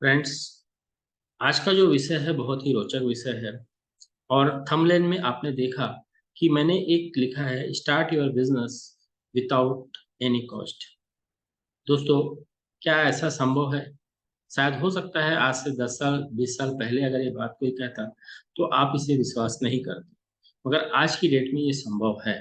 Friends, आज का जो विषय है बहुत ही रोचक विषय है। और थंबनेल में आपने देखा कि मैंने एक लिखा है, start your business without any cost. दोस्तों, क्या ऐसा संभव है? शायद हो सकता है आज से 10 साल 20 साल पहले अगर ये बात कोई कहता तो आप इसे विश्वास नहीं करते, मगर आज की डेट में ये संभव है।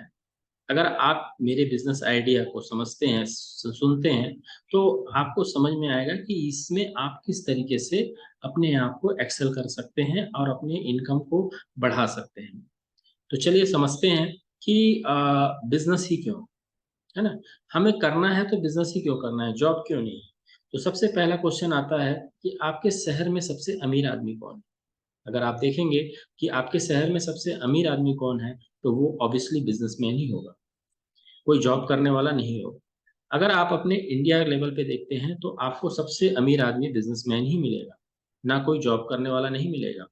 अगर आप मेरे बिजनेस आइडिया को समझते हैं, सुनते हैं, तो आपको समझ में आएगा कि इसमें आप किस तरीके से अपने आप को एक्सेल कर सकते हैं और अपने इनकम को बढ़ा सकते हैं। तो चलिए समझते हैं कि बिजनेस ही क्यों, है ना? हमें करना है तो बिजनेस ही क्यों करना है, जॉब क्यों नहीं? तो सबसे पहला क्वेश्चन आता है कि आपके शहर में सबसे अमीर आदमी कौन है? अगर आप देखेंगे कि आपके शहर में सबसे अमीर आदमी कौन है, तो वो ऑब्वियसली बिजनेसमैन ही होगा, कोई जॉब करने वाला नहीं हो। अगर आप अपने इंडिया लेवल पे देखते हैं तो आपको सबसे अमीर आदमी बिजनेसमैन ही मिलेगा, ना कोई जॉब करने वाला नहीं मिलेगा।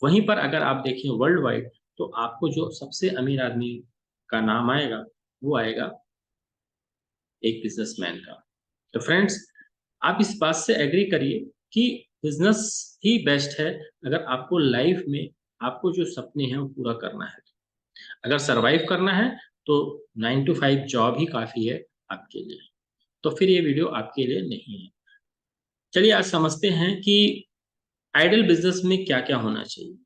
वहीं पर अगर आप देखें वर्ल्ड वाइड, तो आपको जो सबसे अमीर आदमी का नाम आएगा, वो आएगा एक बिजनेसमैन का। तो फ्रेंड्स, आप इस बात से एग्री करिए कि बिजनेस ही बेस्ट है अगर आपको लाइफ में आपको जो सपने हैं वो पूरा करना है। अगर सरवाइव करना है तो 9 to 5 जॉब ही काफी है आपके लिए। तो फिर ये वीडियो आपके लिए नहीं है। चलिए आज समझते हैं कि आइडल बिजनेस में क्या क्या होना चाहिए।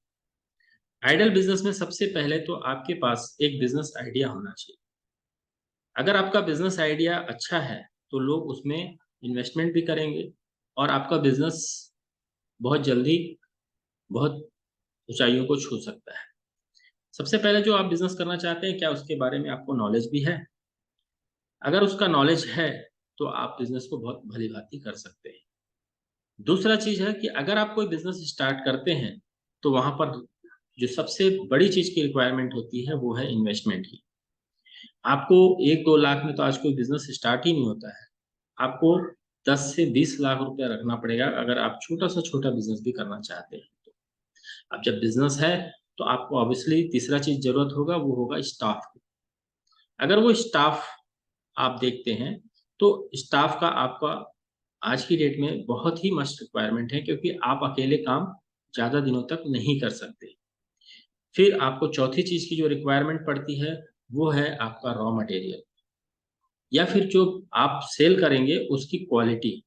आइडल बिजनेस में सबसे पहले तो आपके पास एक बिजनेस आइडिया होना चाहिए। अगर आपका बिजनेस आइडिया अच्छा है तो लोग उसमें इन्वेस्टमेंट भी करेंगे और आपका बिजनेस बहुत जल्दी बहुत ऊंचाइयों को छू सकता है। सबसे पहले जो आप बिजनेस करना चाहते हैं, क्या उसके बारे में आपको नॉलेज भी है? अगर उसका नॉलेज है तो आप बिजनेस को बहुत भली भांति कर सकते हैं। दूसरा चीज है कि अगर आप कोई बिजनेस स्टार्ट करते हैं तो वहां पर जो सबसे बड़ी चीज की रिक्वायरमेंट होती है वो है इन्वेस्टमेंट की। आपको 1-2 लाख में तो आज कोई बिजनेस स्टार्ट ही नहीं होता है। आपको 10 से 20 लाख रुपया रखना पड़ेगा अगर आप छोटा सा छोटा बिजनेस भी करना चाहते हैं तो। अब जब बिजनेस है तो आपको ऑब्वियसली तीसरा चीज जरूरत होगा, वो होगा स्टाफ। अगर वो स्टाफ आप देखते हैं तो स्टाफ का आपका आज की डेट में बहुत ही मस्ट रिक्वायरमेंट है, क्योंकि आप अकेले काम ज़्यादा दिनों तक नहीं कर सकते। फिर आपको चौथी चीज़ की जो रिक्वायरमेंट पड़ती है वो है आपका रॉ मटेरियल, या फिर जो आप सेल करेंगे उसकी क्वालिटी।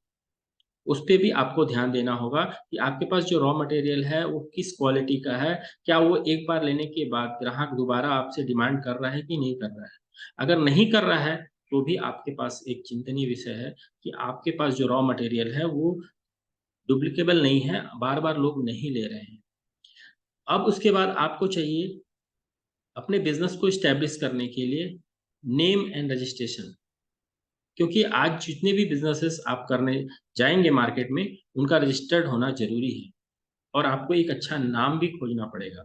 उस पे भी आपको ध्यान देना होगा कि आपके पास जो रॉ मटेरियल है वो किस क्वालिटी का है। क्या वो एक बार लेने के बाद ग्राहक दोबारा आपसे डिमांड कर रहा है कि नहीं कर रहा है? अगर नहीं कर रहा है तो भी आपके पास एक चिंतनीय विषय है कि आपके पास जो रॉ मटेरियल है वो डुप्लीकेबल नहीं है, बार-बार लोग नहीं ले रहे हैं। अब उसके बाद आपको चाहिए अपने बिज़नेस को एस्टैब्लिश करने के लिए नेम एंड रजिस्ट्रेशन। क्योंकि आज जितने भी बिज़नेसेस आप करने जाएँगे मार्केट में, उनका रजिस्टर्ड होना ज़रूरी है और आपको एक अच्छा नाम भी खोजना पड़ेगा।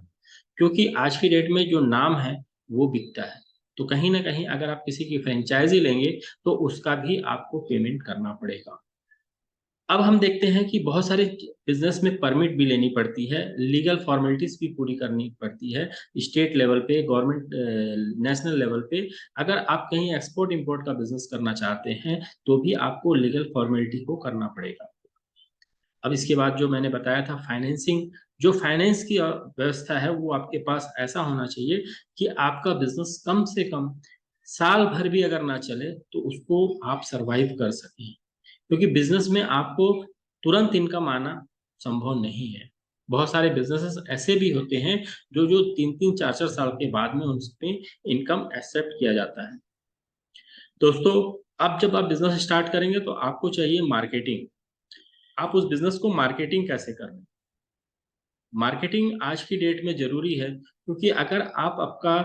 क्योंकि आज की डेट में जो नाम है, वो बिकता है। तो कहीं न कहीं अगर आप किसी की फ्रैंचाइज़ी लेंगे, तो उसका भी आपको पेमेंट करना पड़ेगा। अब हम देखते हैं कि बहुत सारे बिज़नेस में परमिट भी लेनी पड़ती है, लीगल फॉर्मेलिटीज़ भी पूरी करनी पड़ती है, स्टेट लेवल पे, गवर्नमेंट नेशनल लेवल पे। अगर आप कहीं एक्सपोर्ट-इम्पोर्ट का बिज़नेस करना चाहते हैं, तो भी आपको लीगल फॉर्मेलिटी को करना पड़ेगा। अब इसके बाद जो मैंने बताया था फाइनेंसिंग, जो फाइनेंस की व्यवस्था है, वो आपके पास ऐसा होना चाहिए कि आपका बिज़नेस कम से कम साल भर भी अगर ना चले, तो उसको आप सर्वाइव कर सकें। क्योंकि बिज़नेस में आपको तुरंत इनकम आना संभव नहीं है। बहुत सारे बिज़नेसेस ऐसे भी होते हैं जो 3-3 4-4 साल के बाद में उसपे इनकम एक्सेप्ट किया जाता है। दोस्तों, अब जब आप बिज़नेस स्टार्ट करेंगे तो आपको चाहिए मार्केटिंग। आप उस बिज़नेस को मार्केटिंग कैसे कर रहे हैं? मार्केटिंग आज की डेट में ज़रूरी है, क्योंकि अगर आप आपका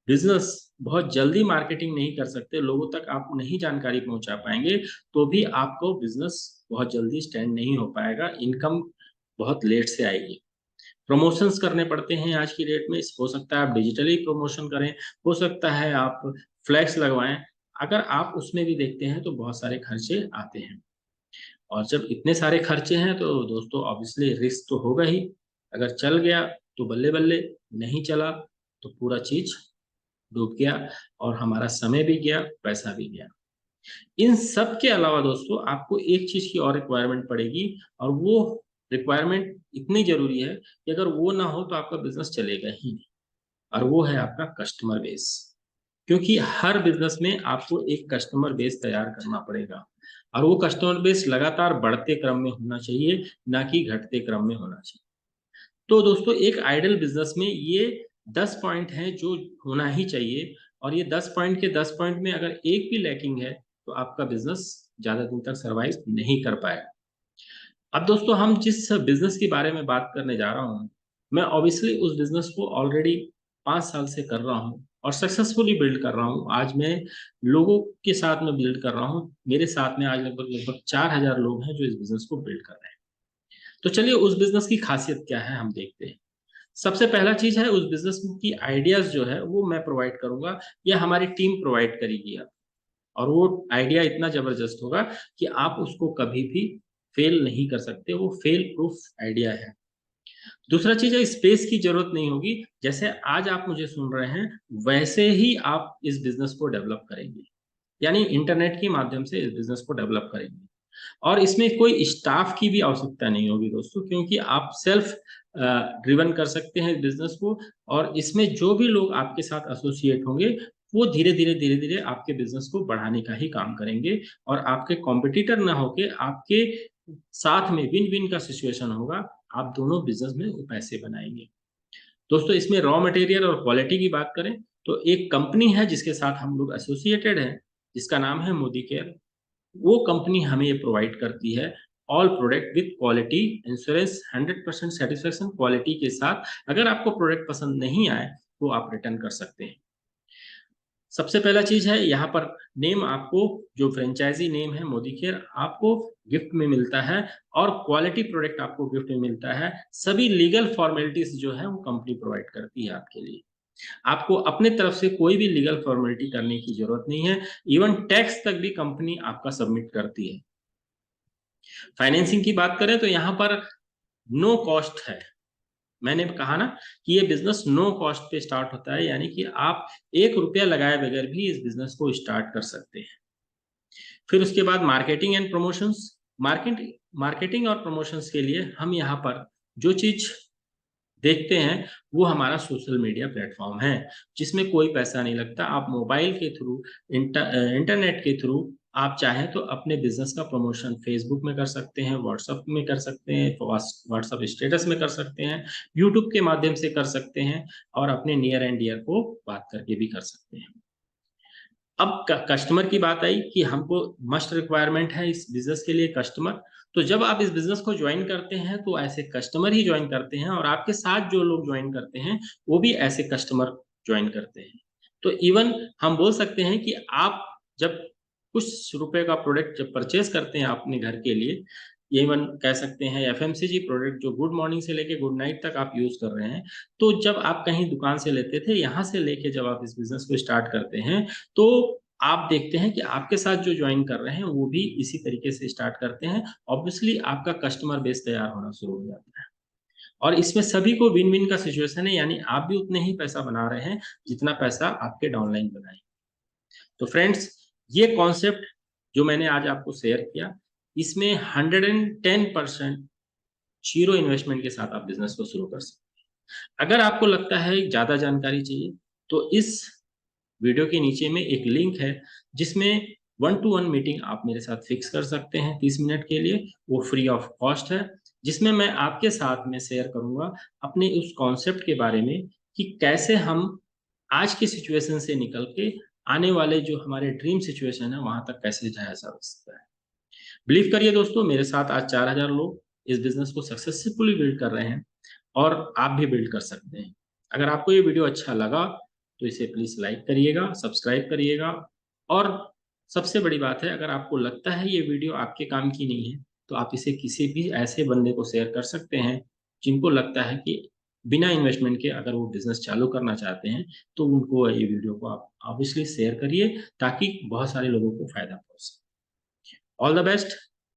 बिज़नेस बहुत जल्दी मार्केटिंग नहीं कर सकते, लोगों तक आप नहीं जानकारी पहुँचा पाएँगे, तो भी आपको बिज़नेस बहुत जल्दी स्टैंड नहीं हो पाएगा, इनकम बहुत लेट से आएगी। प्रमोशंस करने पड़ते हैं आज की डेट में, हो सकता है आप डिजिटली प्रमोशन करें, हो सकता है आप फ्लैक्स लगवाएँ। अगर आप उसमें भी देखते हैं तो बहुत सारे खर्चे आते हैं। और जब इतने सारे खर्चे हैं तो दोस्तों ऑब्वियसली रिस्क तो होगा ही। अगर चल गया तो बल्ले-बल्ले, नहीं चला तो पूरा चीज़ डूब गया और हमारा समय भी गया, पैसा भी गया। इन सब के अलावा दोस्तों आपको एक चीज की और रिक्वायरमेंट पड़ेगी, और वो रिक्वायरमेंट इतनी जरूरी है कि अगर वो ना हो तो आपका बिजनेस चलेगा ही नहीं, और वो है आपका कस्टमर बेस। क्योंकि हर बिजनेस में आपको एक कस्टमर बेस तैयार करना पड़ेगा, और वो कस्टमर बेस लगातार बढ़ते क्रम में होना चाहिए, ना कि घटते क्रम में होना चाहिए। तो दोस्तों एक आइडियल बिजनेस में ये 10 पॉइंट हैं जो होना ही चाहिए, और ये 10 पॉइंट के 10 पॉइंट में अगर एक भी लैकिंग है तो आपका बिजनेस ज्यादा दिन तक सरवाइव नहीं कर पाएगा। अब दोस्तों हम जिस बिजनेस के बारे में बात करने जा रहा हूँ, मैं ऑब्वियसली उस बिजनेस को ऑलरेडी 5 साल से कर रहा हूँ और सक्सेसफुली बिल्ड कर रहा हूँ। आज मैं लोगों के साथ में बिल्ड कर रहा हूँ, मेरे साथ में आज लगभग लगभग 4000 लोग हैं जो इस बिजनेस को बिल्ड कर रहे हैं। तो चलिए उस बिजनेस की खासियत क्या है हम देखते हैं। सबसे पहला चीज है, उस बिजनेस की आइडियाज जो है वो मैं प्रोवाइड करूंगा या हमारी टीम प्रोवाइड करेगी आप, और वो आइडिया इतना जबरदस्त होगा कि आप उसको कभी भी फेल नहीं कर सकते, वो फेल प्रूफ आइडिया है। दूसरा चीज है, स्पेस की जरूरत नहीं होगी। जैसे आज आप मुझे सुन रहे हैं वैसे ही आप इस बिजनेस को डेवलप करेंगे, यानी इंटरनेट के माध्यम से इस बिजनेस को डेवलप करेंगे। और इसमें कोई स्टाफ की भी आवश्यकता नहीं होगी दोस्तों, क्योंकि आप सेल्फ ड्रिवन कर सकते हैं बिजनेस को, और इसमें जो भी लोग आपके साथ एसोसिएट होंगे वो धीरे धीरे धीरे धीरे आपके बिजनेस को बढ़ाने का ही काम करेंगे, और आपके कॉम्पिटिटर ना होके आपके साथ में विन विन का सिचुएशन होगा। आप दोनों बिजनेस में पैसे बनाएंगे। दोस्तों इसमें रॉ मटेरियल और क्वालिटी की बात करें तो एक कंपनी है जिसके साथ हम लोग एसोसिएटेड हैं, जिसका नाम है मोदी केयर। वो कंपनी हमें ये प्रोवाइड करती है all product with quality insurance, 100% satisfaction quality के साथ। अगर आपको प्रोडक्ट पसंद नहीं आए तो आप रिटर्न कर सकते हैं। सबसे पहला चीज है यहाँ पर, नेम आपको, जो फ्रेंचाइजी नेम है मोदी केयर, आपको गिफ्ट में मिलता है, और क्वालिटी प्रोडक्ट आपको गिफ्ट में मिलता है। सभी लीगल फॉर्मेलिटीज जो है वो कंपनी प्रोवाइड करती है आपके लिए। आपको अपने तरफ से कोई भी लीगल फॉर्मेलिटी करने की जरूरत नहीं है। इवन टैक्स तक भी कंपनी आपका सबमिट करती है। फाइनेंसिंग की बात करें तो यहाँ पर नो कॉस्ट है। मैंने कहा ना कि ये बिजनेस नो कॉस्ट पे स्टार्ट होता है, यानी कि आप 1 रुपया लगाए बगैर भी इस बिजनेस को स्टार्ट कर सकते हैं। फिर उसके बाद मार्केटिंग एंड प्रमोशंस। मार्केटिंग और प्रमोशंस के लिए हम यहाँ पर जो चीज देखते हैं वो हमारा सोशल मीडिया प्लेटफॉर्म है, जिसमें कोई पैसा नहीं लगता। आप मोबाइल के थ्रू, इंटरनेट के थ्रू आप चाहें तो अपने बिजनेस का प्रमोशन फेसबुक में कर सकते हैं, व्हाट्सएप में कर सकते हैं, व्हाट्सएप स्टेटस में कर सकते हैं, यूट्यूब के माध्यम से कर सकते हैं, और अपने नियर एंड डियर को बात करके भी कर सकते हैं। अब कस्टमर की बात आई कि हमको मस्ट रिक्वायरमेंट है इस बिजनेस के लिए कस्टमर। तो जब आप इस बिजनेस को ज्वाइन करते हैं तो ऐसे कस्टमर ही ज्वाइन करते हैं, और आपके साथ जो लोग ज्वाइन करते हैं वो भी ऐसे कस्टमर ज्वाइन करते हैं। तो इवन हम बोल सकते हैं कि आप जब कुछ रुपए का प्रोडक्ट जब परचेज करते हैं अपने घर के लिए, इवन कह सकते हैं एफएमसीजी प्रोडक्ट जो गुड मॉर्निंग से लेके गुड नाइट तक आप यूज कर रहे हैं, तो जब आप कहीं दुकान से लेते थे, यहाँ से लेके जब आप इस बिजनेस को स्टार्ट करते हैं तो आप देखते हैं कि आपके साथ जो ज्वाइन कर रहे हैं वो भी इसी तरीके से स्टार्ट करते हैं। ऑब्वियसली आपका कस्टमर बेस तैयार होना शुरू हो जाता है, और इसमें सभी को विन विन का सिचुएशन है, यानी आप भी उतने ही पैसा बना रहे हैं जितना पैसा आपके डाउनलाइन बनाए। तो फ्रेंड्स, ये कॉन्सेप्ट जो मैंने आज आपको शेयर किया, इसमें 110% जीरो इन्वेस्टमेंट के साथ आप बिजनेस को शुरू कर सकते हैं। अगर आपको लगता है ज्यादा जानकारी चाहिए तो इस वीडियो के नीचे में एक लिंक है जिसमें 1-to-1 मीटिंग आप मेरे साथ फिक्स कर सकते हैं 30 मिनट के लिए। वो फ्री ऑफ कॉस्ट है, जिसमें मैं आपके साथ में शेयर करूंगा अपने उस कॉन्सेप्ट के बारे में कि कैसे हम आज की सिचुएशन से निकल के आने वाले जो हमारे ड्रीम सिचुएशन है वहां तक कैसे जाया जा सकता है। बिलीव करिए दोस्तों, मेरे साथ आज 4000 लोग इस बिजनेस को सक्सेसफुली बिल्ड कर रहे हैं, और आप भी बिल्ड कर सकते हैं। अगर आपको ये वीडियो अच्छा लगा तो इसे प्लीज लाइक करिएगा, सब्सक्राइब करिएगा, और सबसे बड़ी बात है, अगर आपको लगता है ये वीडियो आपके काम की नहीं है तो आप इसे किसी भी ऐसे बंदे को शेयर कर सकते हैं जिनको लगता है कि बिना इन्वेस्टमेंट के अगर वो बिजनेस चालू करना चाहते हैं, तो उनको ये वीडियो को आप ऑब्वियसली शेयर करिए ताकि बहुत सारे लोगों को फायदा पहुंचे। All the best.